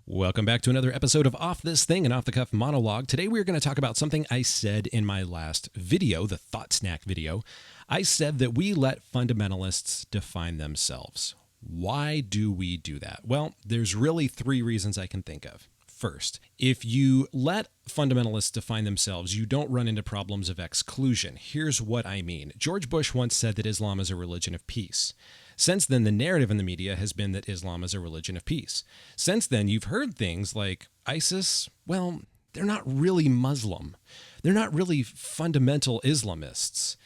Welcome back to another episode of Off This Thing, an off-the-cuff monologue. Today we're going to talk about something I said in my last video, the Thought Snack video. I said that we let fundamentalists define themselves. Why do we do that? Well, there's really three reasons I can think of. First, if you let fundamentalists define themselves, you don't run into problems of exclusion. Here's what I mean. George Bush once said that Islam is a religion of peace. Since then, the narrative in the media has been that Islam is a religion of peace. Since then, you've heard things like ISIS, well, they're not really Muslim. They're not really fundamental Islamists.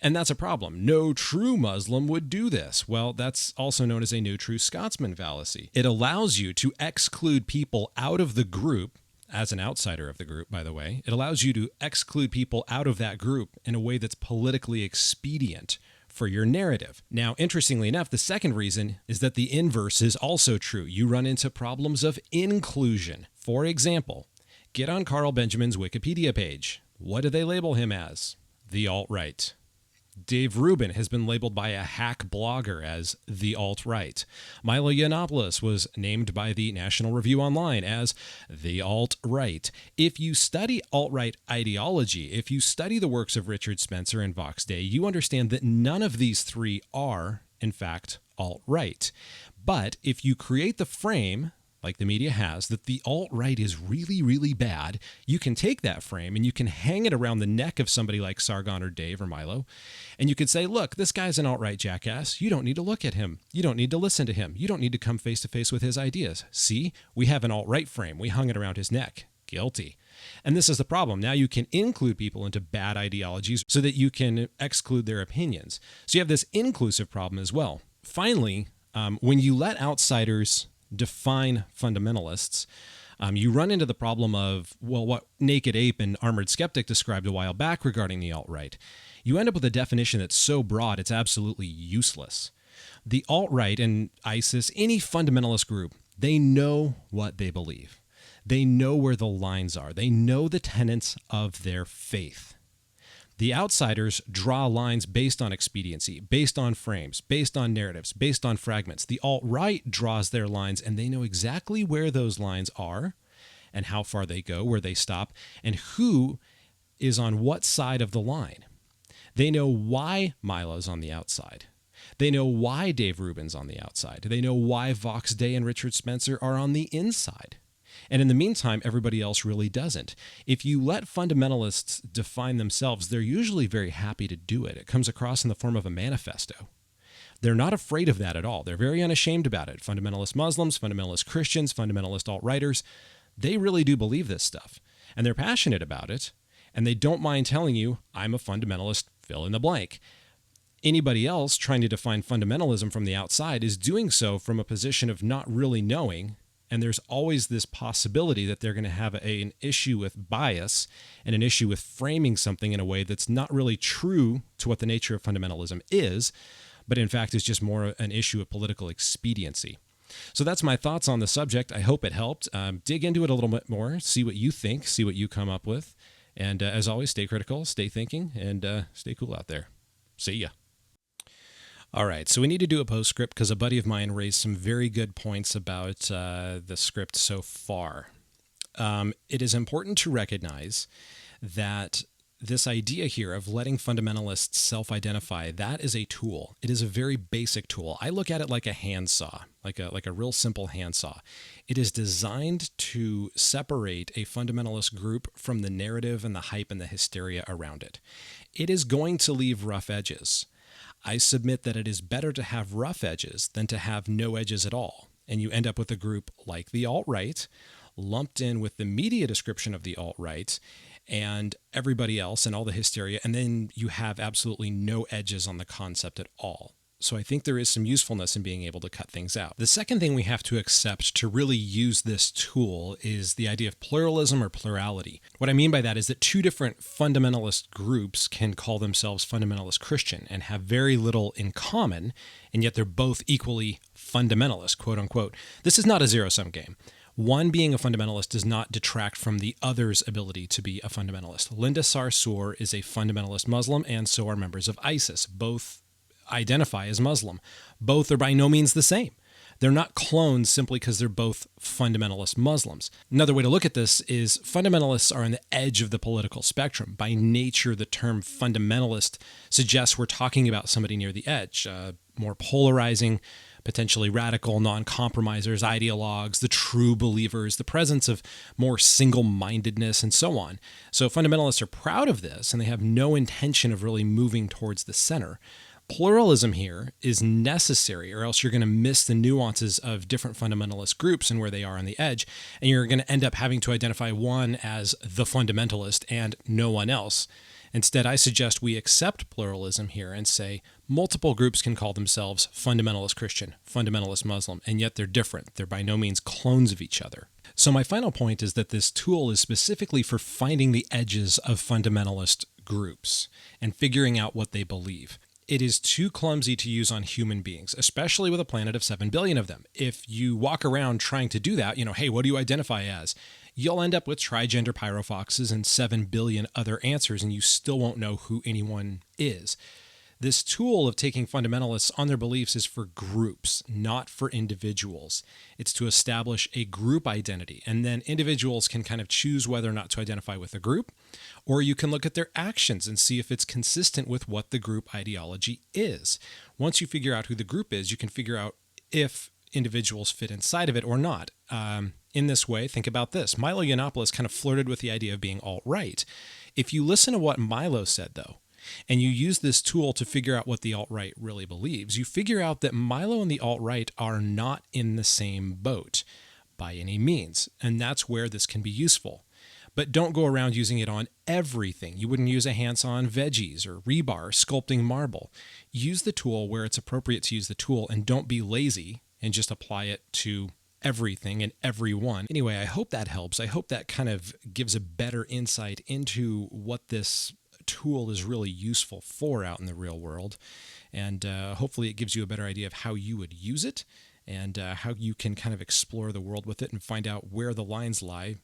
And that's a problem. No true Muslim would do this. Well, that's also known as a no true Scotsman fallacy. It allows you to exclude people out of the group, as an outsider of the group, by the way. It allows you to exclude people out of that group in a way that's politically expedient for your narrative. Now, interestingly enough, the second reason is that the inverse is also true. You run into problems of inclusion. For example, get on Carl Benjamin's Wikipedia page. What do they label him as? The alt-right. Dave Rubin has been labeled by a hack blogger as the alt-right. Milo Yiannopoulos was named by the National Review Online as the alt-right. If you study alt-right ideology, if you study the works of Richard Spencer and Vox Day, you understand that none of these three are, in fact, alt-right. But if you create the frame, like the media has, that the alt-right is really, really bad, you can take that frame and you can hang it around the neck of somebody like Sargon or Dave or Milo, and you could say, look, this guy's an alt-right jackass. You don't need to look at him. You don't need to listen to him. You don't need to come face-to-face with his ideas. See, we have an alt-right frame. We hung it around his neck. Guilty. And this is the problem. Now you can include people into bad ideologies so that you can exclude their opinions. So you have this inclusive problem as well. Finally, when you let outsiders define fundamentalists, you run into the problem of, well, what Naked Ape and Armored Skeptic described a while back regarding the alt-right. You end up with a definition that's so broad it's absolutely useless. The alt-right and ISIS, any fundamentalist group, they know what they believe. They know where the lines are. They know the tenets of their faith. The outsiders draw lines based on expediency, based on frames, based on narratives, based on fragments. The alt-right draws their lines, and they know exactly where those lines are and how far they go, where they stop, and who is on what side of the line. They know why Milo's on the outside. They know why Dave Rubin's on the outside. They know why Vox Day and Richard Spencer are on the inside. And in the meantime, everybody else really doesn't. If you let fundamentalists define themselves, they're usually very happy to do it. It comes across in the form of a manifesto. They're not afraid of that at all. They're very unashamed about it. Fundamentalist Muslims, fundamentalist Christians, fundamentalist alt-righters, they really do believe this stuff. And they're passionate about it. And they don't mind telling you, I'm a fundamentalist, fill in the blank. Anybody else trying to define fundamentalism from the outside is doing so from a position of not really knowing. And there's always this possibility that they're going to have an issue with bias and an issue with framing something in a way that's not really true to what the nature of fundamentalism is, but in fact is just more an issue of political expediency. So that's my thoughts on the subject. I hope it helped. Dig into it a little bit more, see what you think, see what you come up with. And as always, stay critical, stay thinking, and stay cool out there. See ya. All right, so we need to do a postscript because a buddy of mine raised some very good points about the script so far. It is important to recognize that this idea here of letting fundamentalists self-identify, that is a tool. It is a very basic tool. I look at it like a handsaw, like a real simple handsaw. It is designed to separate a fundamentalist group from the narrative and the hype and the hysteria around it. It is going to leave rough edges. I submit that it is better to have rough edges than to have no edges at all. And you end up with a group like the alt-right, lumped in with the media description of the alt-right and everybody else and all the hysteria, and then you have absolutely no edges on the concept at all. So I think there is some usefulness in being able to cut things out. The second thing we have to accept to really use this tool is the idea of pluralism or plurality. What I mean by that is that two different fundamentalist groups can call themselves fundamentalist Christian and have very little in common, and yet they're both equally fundamentalist, quote unquote. This is not a zero-sum game. One being a fundamentalist does not detract from the other's ability to be a fundamentalist. Linda Sarsour is a fundamentalist Muslim, and so are members of ISIS. Both identify as Muslim. Both are by no means the same. They're not clones simply because they're both fundamentalist Muslims. Another way to look at this is fundamentalists are on the edge of the political spectrum. By nature, the term fundamentalist suggests we're talking about somebody near the edge, more polarizing, potentially radical non-compromisers, ideologues, the true believers, the presence of more single-mindedness, and so on. So fundamentalists are proud of this, and they have no intention of really moving towards the center. Pluralism here is necessary, or else you're going to miss the nuances of different fundamentalist groups and where they are on the edge, and you're going to end up having to identify one as the fundamentalist and no one else. Instead, I suggest we accept pluralism here and say multiple groups can call themselves fundamentalist Christian, fundamentalist Muslim, and yet they're different. They're by no means clones of each other. So my final point is that this tool is specifically for finding the edges of fundamentalist groups and figuring out what they believe. It is too clumsy to use on human beings, especially with a planet of 7 billion of them. If you walk around trying to do that, hey, what do you identify as? You'll end up with trigender pyrofoxes and 7 billion other answers, and you still won't know who anyone is. This tool of taking fundamentalists on their beliefs is for groups, not for individuals. It's to establish a group identity, and then individuals can kind of choose whether or not to identify with a group, or you can look at their actions and see if it's consistent with what the group ideology is. Once you figure out who the group is, you can figure out if individuals fit inside of it or not. In this way, think about this. Milo Yiannopoulos kind of flirted with the idea of being alt-right. If you listen to what Milo said, though, and you use this tool to figure out what the alt-right really believes, you figure out that Milo and the alt-right are not in the same boat by any means, and that's where this can be useful. But don't go around using it on everything. You wouldn't use a hands-on veggies or rebar, sculpting marble. Use the tool where it's appropriate to use the tool, and don't be lazy and just apply it to everything and everyone. Anyway, I hope that helps. I hope that kind of gives a better insight into what this tool is really useful for out in the real world. And hopefully it gives you a better idea of how you would use it and how you can kind of explore the world with it and find out where the lines lie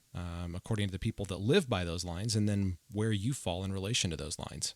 according to the people that live by those lines, and then where you fall in relation to those lines.